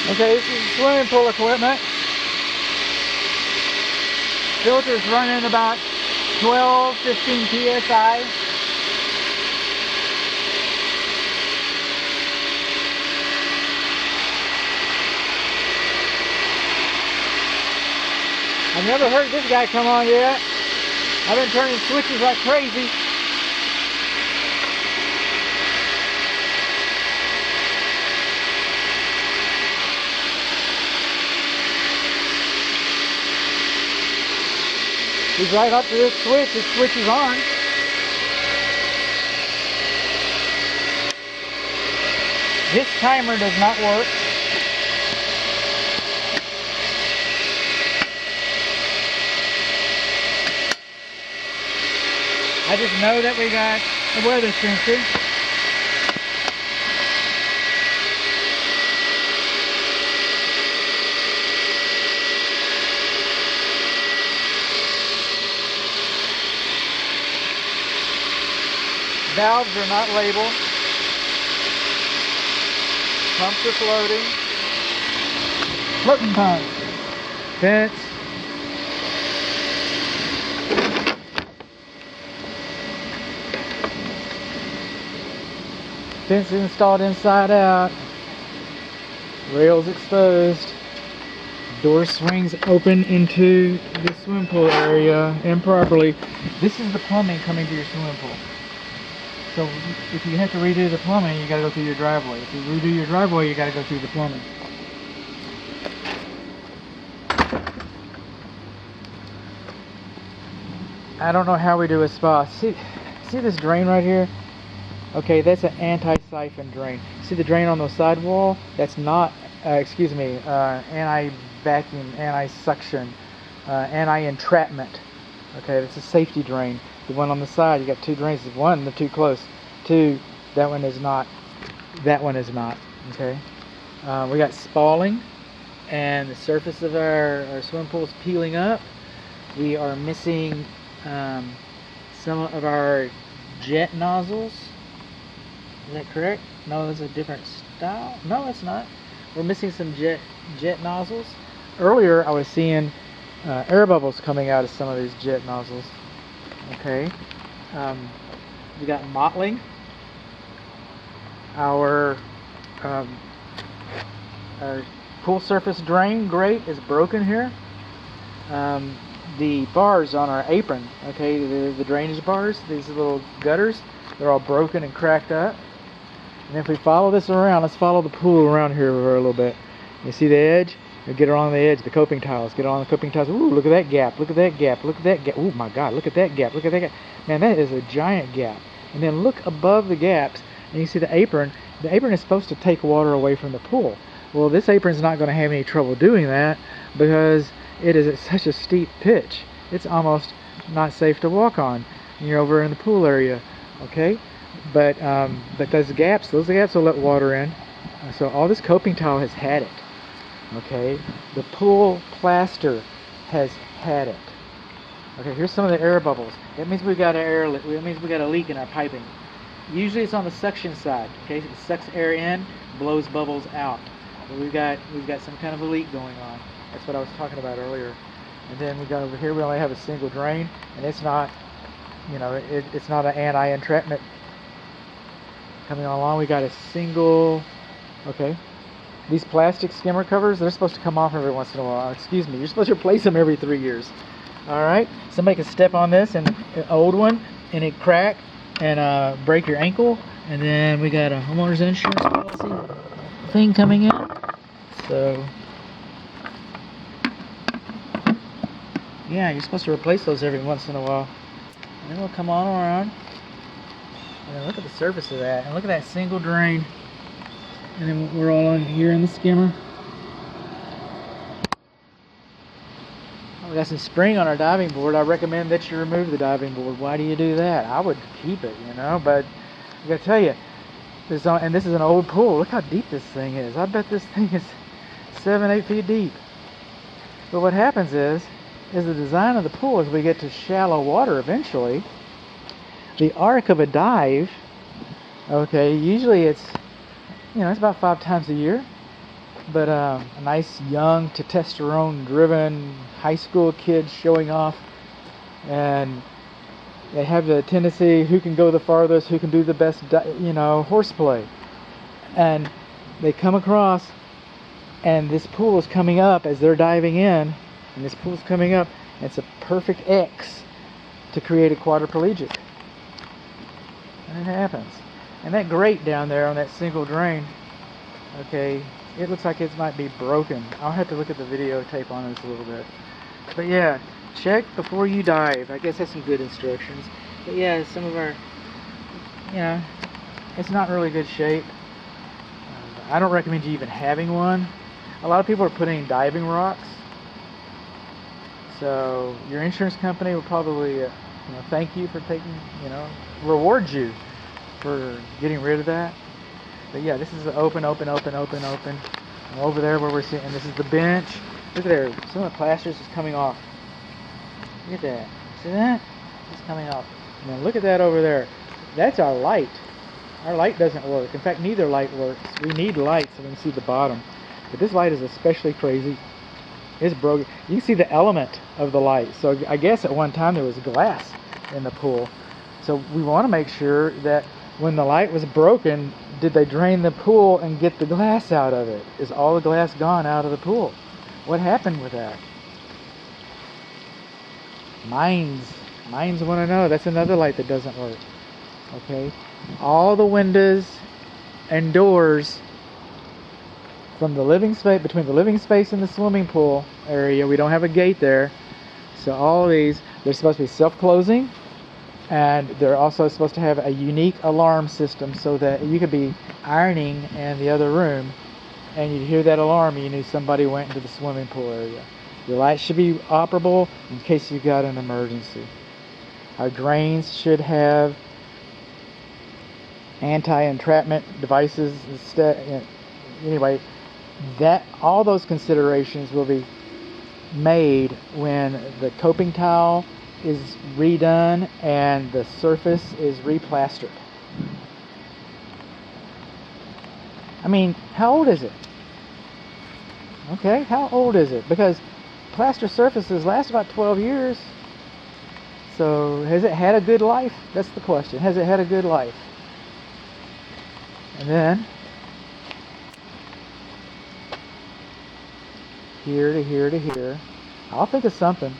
Okay, this is swimming pool equipment. Filter's running about 12, 15 psi. I've never heard this guy come on yet. I've been turning switches like crazy. He's right up to this switch. This switch is on. This timer does not work. I just know that we got a weather sensor. Valves are not labeled. Pumps are floating. Floating pumps. Vents. Fence installed inside out. Rails exposed. Door swings open into the swimming pool area improperly. This is the plumbing coming to your swimming pool. So if you have to redo the plumbing, you got to go through your driveway. If you redo your driveway, you got to go through the plumbing. I don't know how we do a spa. See this drain right here? Okay, that's an anti-siphon drain. See the drain on the sidewall? That's not, anti-vacuum, anti-suction, anti-entrapment. Okay, that's a safety drain. The one on the side, you got two drains. One, they're too close. Two, that one is not. That one is not. Okay. We got spalling, and the surface of our swimming pool is peeling up. We are missing some of our jet nozzles. Is that correct? No, that's a different style. No, it's not. We're missing some jet nozzles. Earlier, I was seeing air bubbles coming out of some of these jet nozzles. Okay. We got mottling. Our pool surface drain grate is broken here. The bars on our apron, okay, the drainage bars, these little gutters, they're all broken and cracked up. And if we follow this around, let's follow the pool around here for a little bit. You see the edge? You get along the edge, the coping tiles. Get along the coping tiles. Ooh, look at that gap. Look at that gap. Look at that gap. Oh my God, look at that gap. Look at that gap. Man, that is a giant gap. And then look above the gaps, and you see the apron. The apron is supposed to take water away from the pool. Well, this apron's not going to have any trouble doing that because it is at such a steep pitch. It's almost not safe to walk on. You're over in the pool area, okay? But those gaps will let water in. So all this coping tile has had it. Okay, the pool plaster has had it. Okay, here's some of the air bubbles. That means we got a leak in our piping. Usually it's on the suction side. Okay, so it sucks air in, blows bubbles out. But we've got some kind of a leak going on. That's what I was talking about earlier. And then we got over here. We only have a single drain, and it's not, it's not an anti-entrapment coming along. We got a single. Okay. These plastic skimmer covers, they're supposed to come off every once in a while. Excuse me, you're supposed to replace them every 3 years. Alright, somebody could step on this, and an old one, and it crack and break your ankle. And then we got a homeowner's insurance policy thing coming in. So, yeah, you're supposed to replace those every once in a while. And then we'll come on around. And look at the surface of that. And look at that single drain. And then we're all on here in the skimmer. We got some spring on our diving board. I recommend that you remove the diving board. Why do you do that? I would keep it, but I gotta tell you, this is an old pool. Look how deep this thing is. I bet this thing is 7-8 feet deep. But what happens is the design of the pool, as we get to shallow water eventually, the arc of a dive, okay, usually it's about 5 times a year. but a nice young testosterone-driven high school kid showing off, and they have the tendency who can go the farthest, who can do the best, horseplay, and they come across, and this pool is coming up as they're diving in, and this pool is coming up, and it's a perfect X to create a quadriplegic, and it happens. And that grate down there on that single drain, okay, it looks like it might be broken. I'll have to look at the videotape on this a little bit. But yeah, check before you dive. I guess that's some good instructions. But yeah, some of our, it's not in really good shape. I don't recommend you even having one. A lot of people are putting diving rocks. So your insurance company will probably, thank you for taking, reward you for getting rid of that. But yeah, this is open. And over there where we're sitting, and this is the bench. Look at there, some of the plasters is coming off. Look at that. See that? It's coming off. Now look at that over there. That's our light. Our light doesn't work. In fact, neither light works. We need light so we can see the bottom. But this light is especially crazy. It's broken. You can see the element of the light. So I guess at one time there was glass in the pool. So we want to make sure that when the light was broken, did they drain the pool and get the glass out of it? Is all the glass gone out of the pool? What happened with that? Mines want to know. That's another light that doesn't work. Okay? All the windows and doors from the living space, between the living space and the swimming pool area, we don't have a gate there. So all these, they're supposed to be self-closing. And they're also supposed to have a unique alarm system so that you could be ironing in the other room and you'd hear that alarm and you knew somebody went into the swimming pool area. Your lights should be operable in case you got an emergency. Our drains should have anti-entrapment devices instead. Anyway, all those considerations will be made when the coping tile is redone and the surface is replastered. I mean, how old is it? Okay, how old is it? Because plaster surfaces last about 12 years. So has it had a good life? That's the question. Has it had a good life? And then here to here to here, I'll think of something.